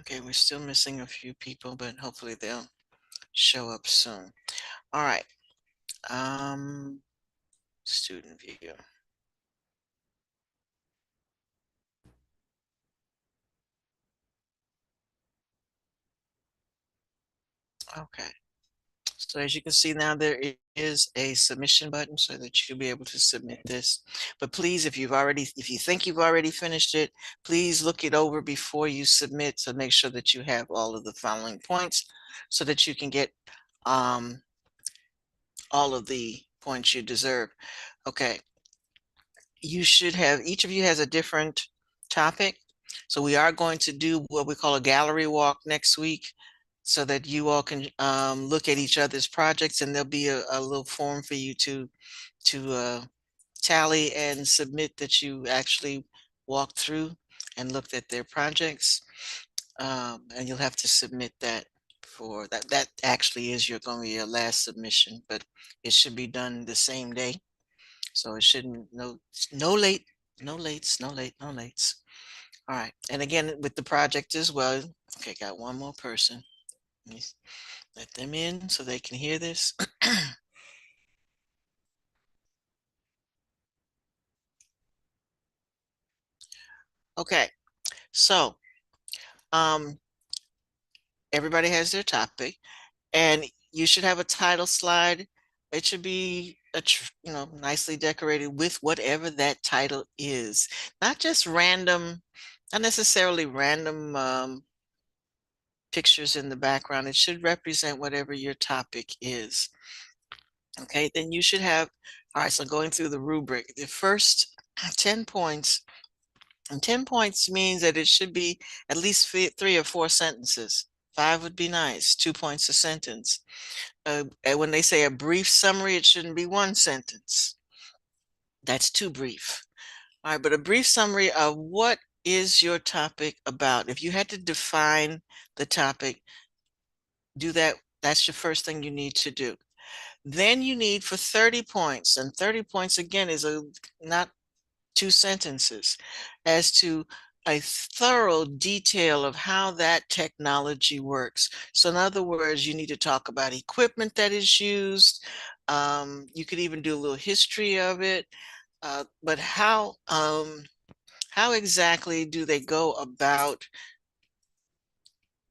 Okay, we're still missing a few people, but hopefully they'll show up soon. All right. Um, Student view. Okay. So as you can see now, there is a submission button so that you'll be able to submit this. But please, if you think you've already finished it, please look it over before you submit. So make sure that you have all of the following points so that you can get um, all of the points you deserve. Okay. You should have, each of you has a different topic. So we are going to do what we call a gallery walk next week so that you all can look at each other's projects, and there'll be a little form for you to tally and submit that you actually walked through and looked at their projects. And you'll have to submit that for that. That actually is going to be your last submission, but it should be done the same day. So it shouldn't, no late, no lates, no late, no lates. All right. And again, with the project as well. Okay, got one more person. Let me let them in so they can hear this. Okay. So, um, everybody has their topic, and you should have a title slide. It should be nicely decorated with whatever that title is, not just random, not necessarily random pictures in the background. It should represent whatever your topic is. Okay, then you should have, all right, so going through the rubric, the first 10 points, and 10 points means that it should be at least 3 or 4 sentences. 5 would be nice, 2 points a sentence. And when they say a brief summary, it shouldn't be 1 sentence. That's too brief. All right, but a brief summary of what is your topic about. If you had to define the topic, do that. That's your first thing you need to do. Then you need for 30 points, and 30 points again is not 2 sentences, as to a thorough detail of how that technology works. So in other words, you need to talk about equipment that is used. You could even do a little history of it. But how exactly do they go about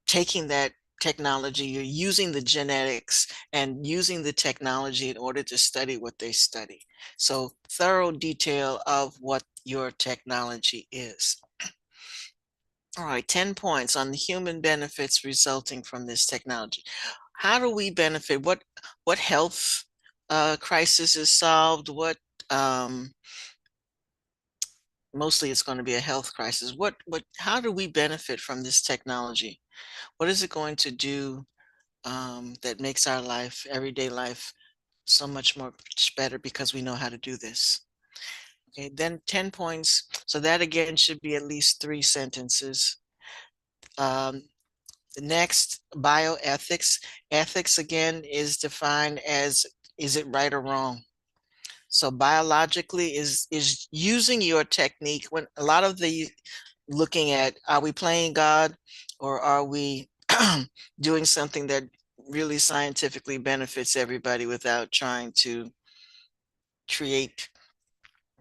taking that technology? You're using the genetics and using the technology in order to study what they study. So thorough detail of what your technology is. All right, 10 points on the human benefits resulting from this technology. How do we benefit? What health crisis is solved? Mostly it's going to be a health crisis. How do we benefit from this technology? What is it going to do that makes our life, everyday life, so much better because we know how to do this? Okay, then 10 points. So that again should be at least 3 sentences. Um, the next, bioethics. Ethics again is defined as, is it right or wrong? So biologically is using your technique when a lot of the looking at, are we playing God, or are we doing something that really scientifically benefits everybody without trying to create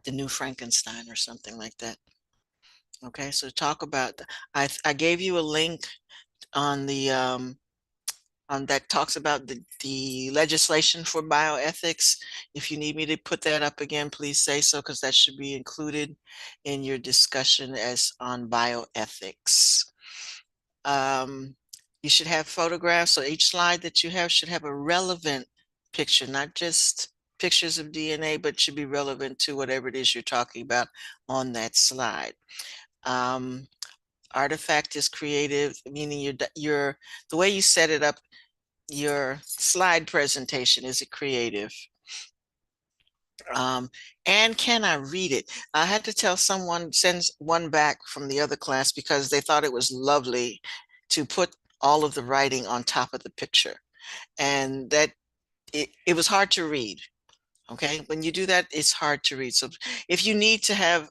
the new Frankenstein or something like that? Okay, so talk about, I gave you a link on the that talks about the legislation for bioethics. If you need me to put that up again, please say so, because that should be included in your discussion as on bioethics. Um, you should have photographs, so each slide that you have should have a relevant picture, not just pictures of DNA, but should be relevant to whatever it is you're talking about on that slide. Um, Artifact is creative, meaning the way you set it up, your slide presentation, is it creative? And can I read it? I had to tell someone, send one back from the other class because they thought it was lovely to put all of the writing on top of the picture, and that it was hard to read. Okay, when you do that, it's hard to read. So if you need to have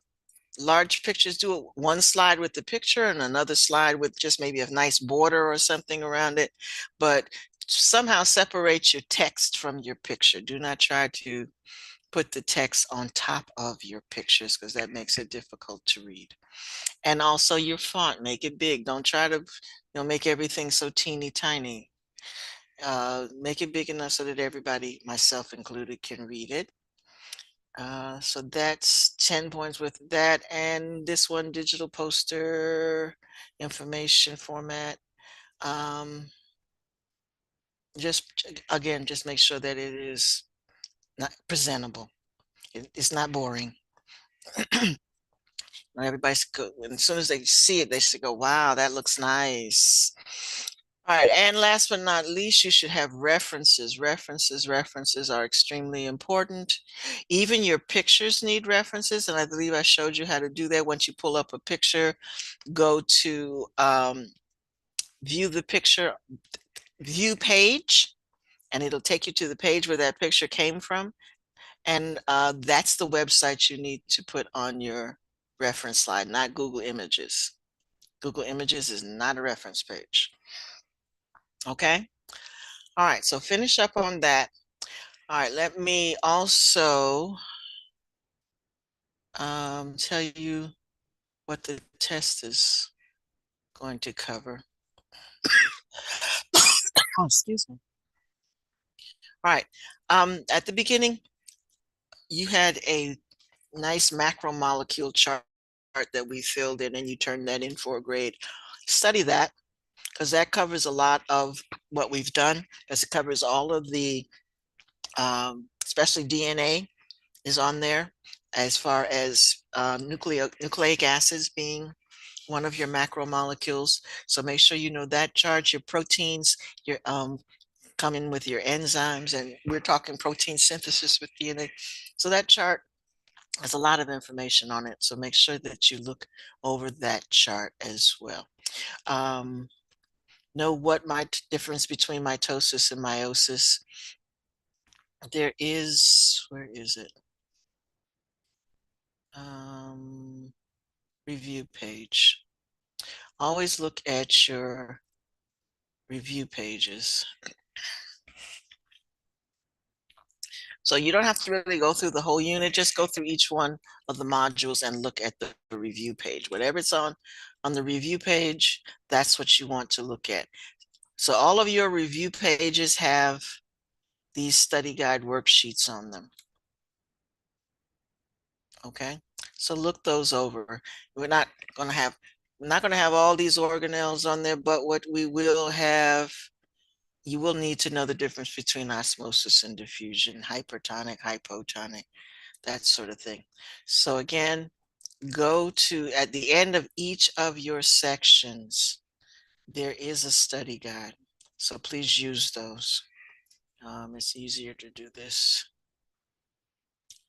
large pictures, do one slide with the picture and another slide with just maybe a nice border or something around it, but somehow separate your text from your picture. Do not try to put the text on top of your pictures because that makes it difficult to read. And also your font, make it big. Don't try to, make everything so teeny tiny. Make it big enough so that everybody, myself included, can read it. So that's 10 points with that. And this one, digital poster information format. Um, again, just make sure that it is not presentable. It's not boring. Everybody's good. And as soon as they see it, they should go, wow, that looks nice. All right, and last but not least, you should have references. References are extremely important. Even your pictures need references, and I believe I showed you how to do that. Once you pull up a picture, go to view the picture, view page, and it'll take you to the page where that picture came from. And that's the website you need to put on your reference slide, not Google Images. Google Images is not a reference page. Okay? All right, so finish up on that. All right, let me also tell you what the test is going to cover. Oh, excuse me. All right, at the beginning, you had a nice macromolecule chart that we filled in and you turned that in for a grade. Study that because that covers a lot of what we've done, because it covers all of the, especially DNA is on there, as far as nucleic acids being one of your macromolecules. So make sure you know that chart. Your proteins, your come in with your enzymes, and we're talking protein synthesis with DNA. So that chart has a lot of information on it. So make sure that you look over that chart as well. Know what my difference between mitosis and meiosis. There is, where is it? Review page. Always look at your review pages. So you don't have to really go through the whole unit, just go through each one of the modules and look at the review page. Whatever it's on the review page, that's what you want to look at. So all of your review pages have these study guide worksheets on them. Okay, so look those over. We're not going to have all these organelles on there, but what we will have, you will need to know the difference between osmosis and diffusion, hypertonic, hypotonic, that sort of thing. So again, go to, at the end of each of your sections, there is a study guide. So please use those. It's easier to do this.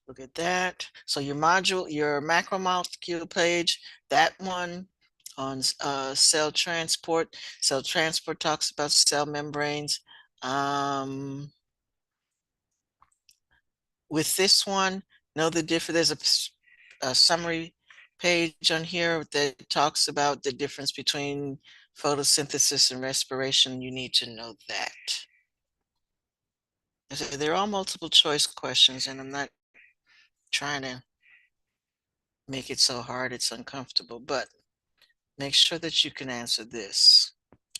Look at that. So your module, your macromolecule page, that one on cell transport. Cell transport talks about cell membranes. With this one, know the difference. There's a summary page on here that talks about the difference between photosynthesis and respiration. You need to know that. They're all multiple choice questions, and I'm not trying to make it so hard it's uncomfortable, but make sure that you can answer this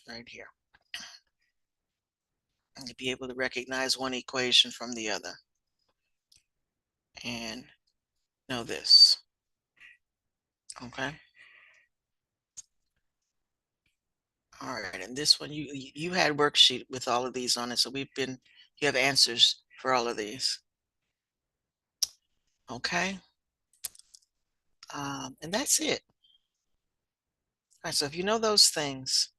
right here. And be able to recognize one equation from the other. And know this. Okay. All right, and this one, you had worksheet with all of these on it, so you have answers for all of these. Okay. And that's it. All right, so if you know those things,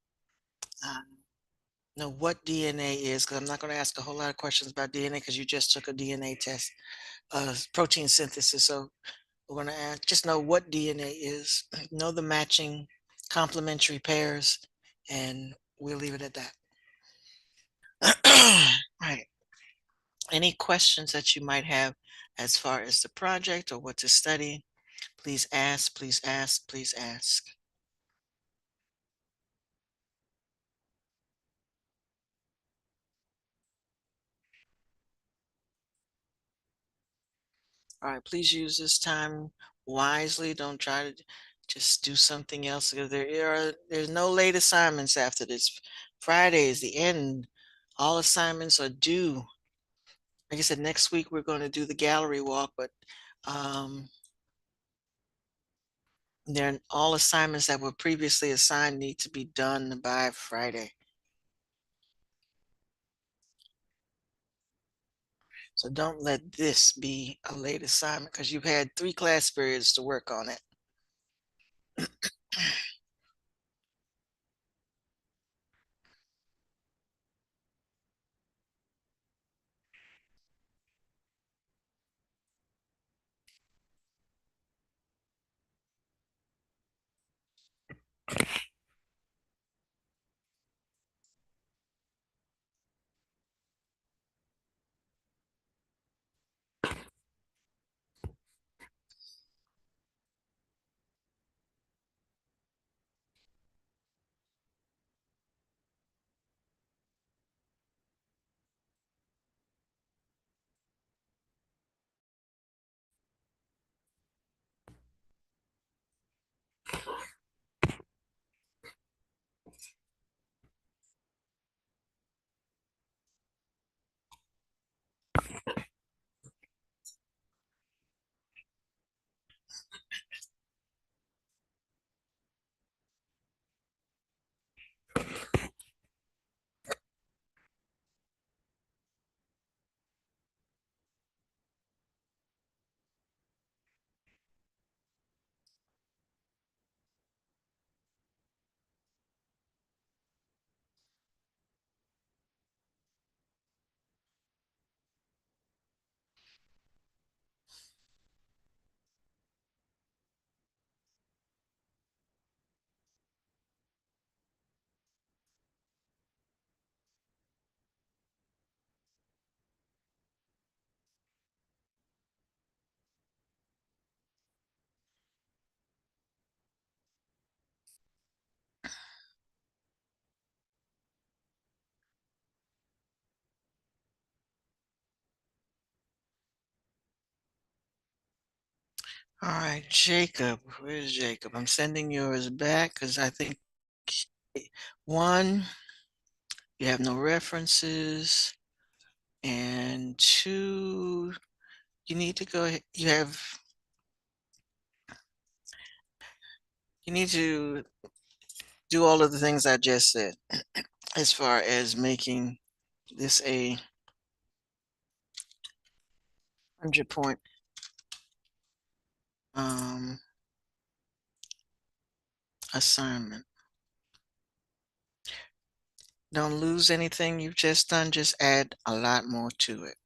know what DNA is, because I'm not going to ask a whole lot of questions about DNA because you just took a DNA test, protein synthesis. So we're going to ask, just know what DNA is, know the matching complementary pairs, and we'll leave it at that. Right. Any questions that you might have as far as the project or what to study, Please ask, please ask, please ask. All right, please use this time wisely. Don't try to just do something else because there's no late assignments after this. Friday is the end. All assignments are due. Like I said, next week we're going to do the gallery walk, but um, then all assignments that were previously assigned need to be done by Friday. So don't let this be a late assignment because you've had 3 class periods to work on it. All right, Jacob, where's Jacob? I'm sending yours back because I think one, you have no references, and two, you need to go ahead, you need to do all of the things I just said as far as making this a 100 point um, assignment. Don't lose anything you've just done, just add a lot more to it.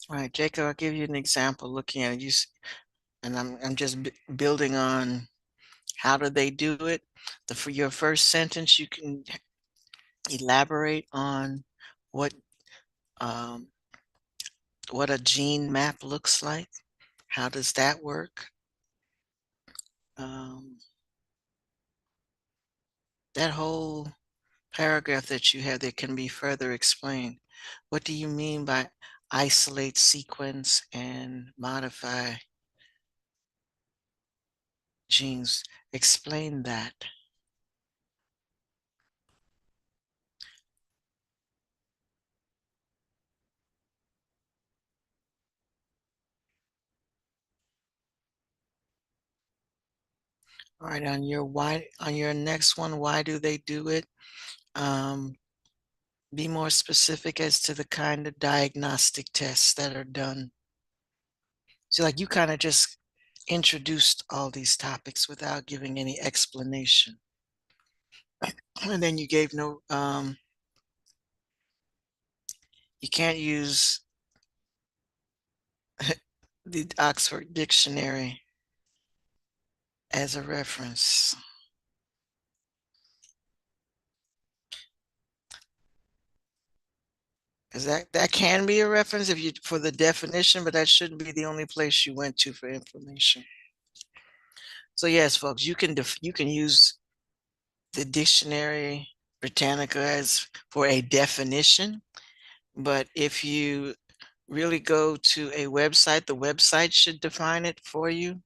All right, Jacob, I'll give you an example looking at it. And I'm just building on how do they do it. For your first sentence, you can elaborate on what um, what a gene map looks like. How does that work? Um, that whole paragraph that you have there can be further explained. What do you mean by isolate, sequence, and modify genes? Explain that. All right, on your next one, why do they do it? Um, be more specific as to the kind of diagnostic tests that are done. So, like, you kind of just introduced all these topics without giving any explanation. And then you gave no, you can't use the Oxford Dictionary as a reference. Because that can be a reference if you for the definition, but that shouldn't be the only place you went to for information. So yes, folks, you can use the dictionary Britannica as for a definition, but if you really go to a website, the website should define it for you.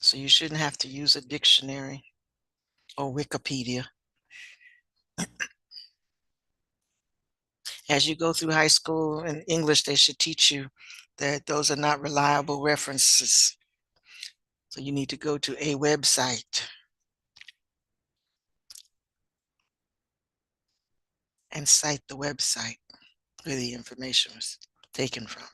So you shouldn't have to use a dictionary or Wikipedia. As you go through high school in English, they should teach you that those are not reliable references. So you need to go to a website and cite the website where the information was taken from.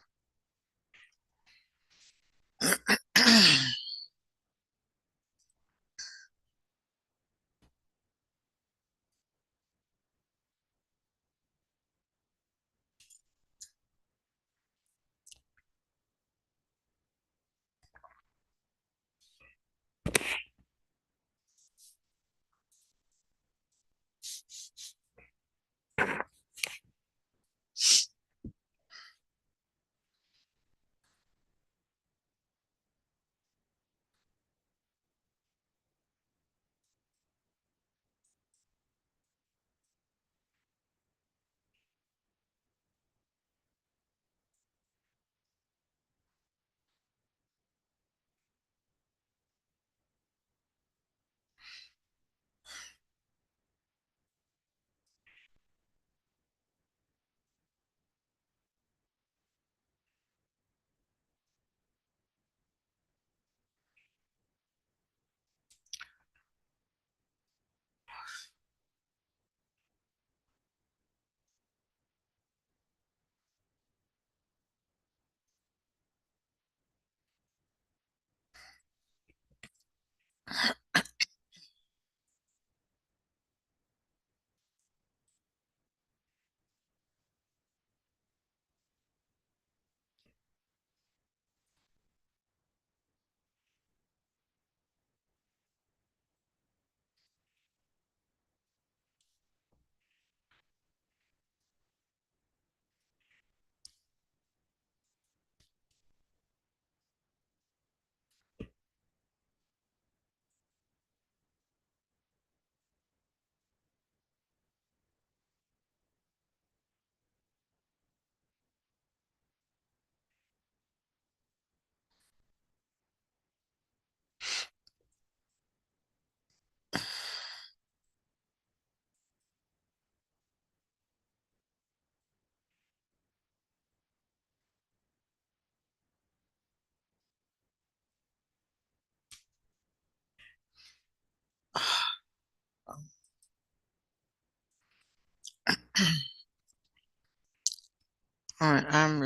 All right, I'm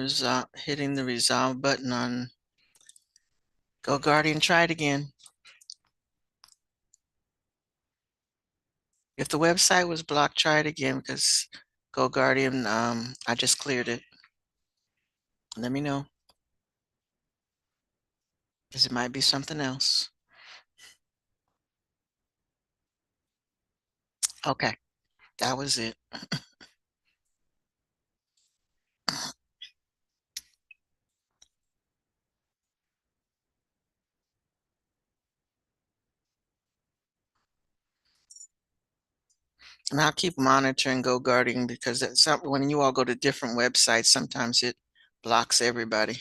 hitting the resolve button on Go Guardian. Try it again. If the website was blocked, try it again because Go Guardian, I just cleared it. Let me know because it might be something else. Okay, that was it. And I'll keep monitoring Go Guardian because when you all go to different websites, sometimes it blocks everybody.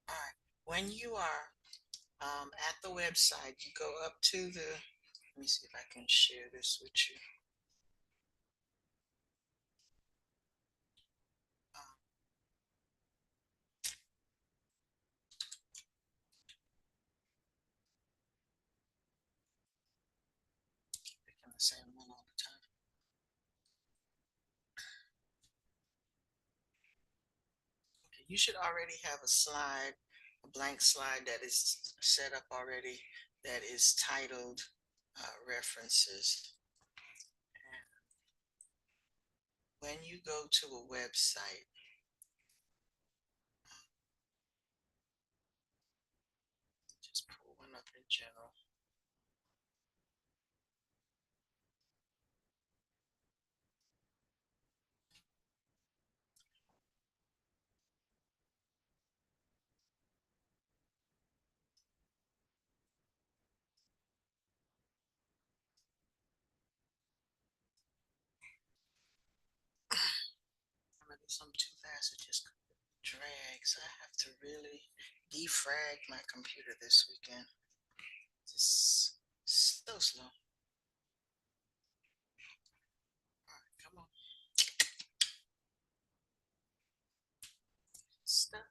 All right. When you are at the website, you go up to the, let me see if I can share this with you. Um, Picking the same one all the time. Okay, you should already have a slide, a blank slide that is set up already that is titled references. And when you go to a website, just pull one up in general. I'm too fast, it just drags. I have to really defrag my computer this weekend. It's so slow. All right, come on. Stuck.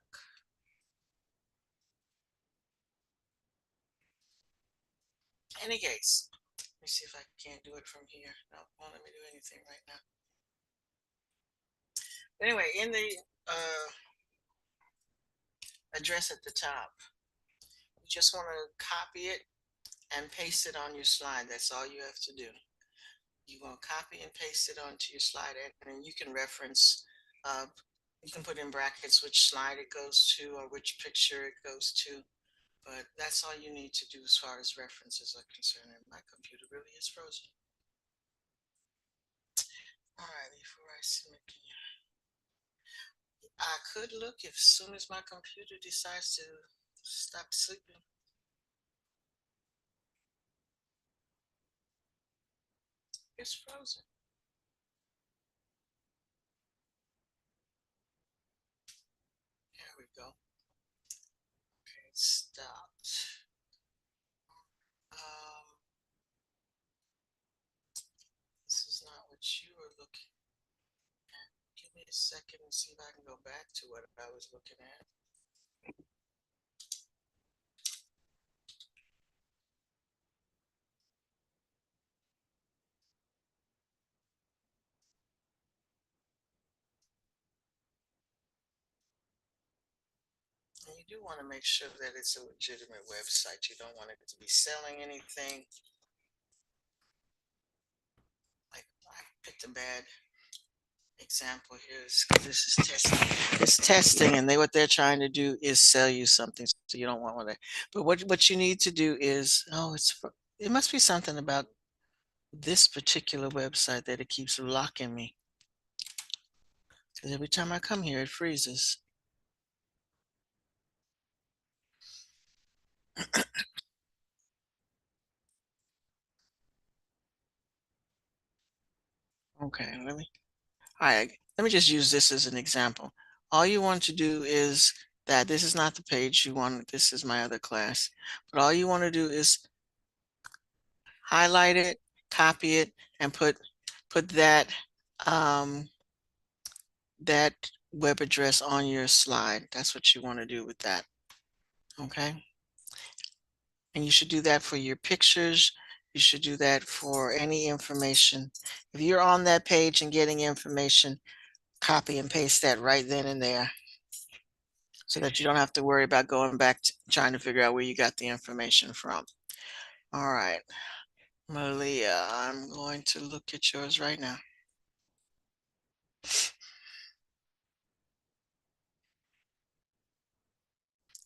Any case, let me see if I can't do it from here. No, won't let me do anything right now. Anyway, in the address at the top, you just want to copy it and paste it on your slide. That's all you have to do. You want to copy and paste it onto your slide, and then you can reference. You can put in brackets which slide it goes to or which picture it goes to. But that's all you need to do as far as references are concerned. And my computer really is frozen. All right, before I submit, I could look as soon as my computer decides to stop sleeping. It's frozen. There we go. Okay, it stopped. This is not what you were looking at. Give me a second and see if I can go back to what I was looking at. You do want to make sure that it's a legitimate website. You don't want it to be selling anything. Like I picked a bad example here is 'cause this is testing. It's testing, and what they're trying to do is sell you something, so you don't want one. But what you need to do is, oh, it must be something about this particular website that it keeps locking me. Because every time I come here, it freezes. Okay, all right, let me just use this as an example. All you want to do is that this is not the page you want. This is my other class. But all you want to do is highlight it, copy it, and put um, that web address on your slide. That's what you want to do with that. Okay. And you should do that for your pictures. You should do that for any information. If you're on that page and getting information, copy and paste that right then and there so that you don't have to worry about going back to trying to figure out where you got the information from. All right, Malia, I'm going to look at yours right now.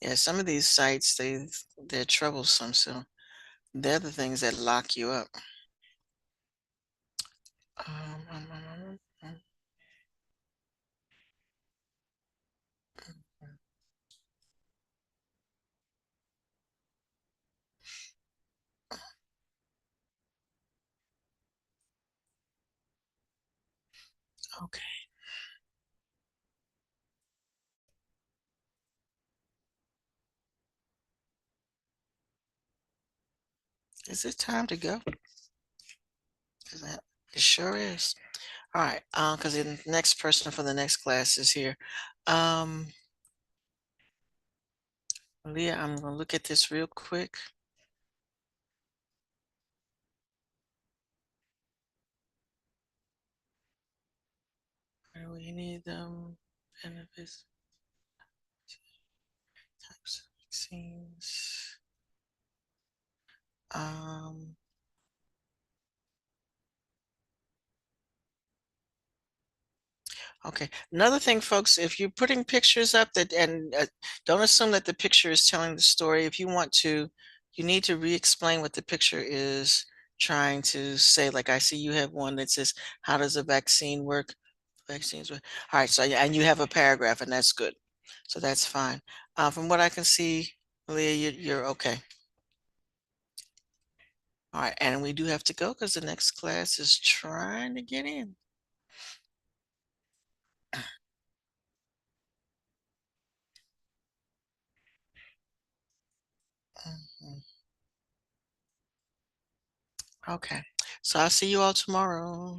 Yeah, some of these sites, they're troublesome, so they're the things that lock you up. Um, um, um, um, okay, is it time to go? 'Cause it sure is. All right, because the next person for the next class is here. Um, Leah, I'm gonna look at this real quick. Where we need them benefits, types of vaccines. Um, okay. Another thing, folks, if you're putting pictures up that and don't assume that the picture is telling the story. If you want to, you need to re-explain what the picture is trying to say. Like I see you have one that says, "How does a vaccine work?" Vaccines work. All right. So and you have a paragraph, and that's good. So that's fine. From what I can see, Leah, you're okay. All right, and we do have to go because the next class is trying to get in. Mhm. Okay, so I'll see you all tomorrow.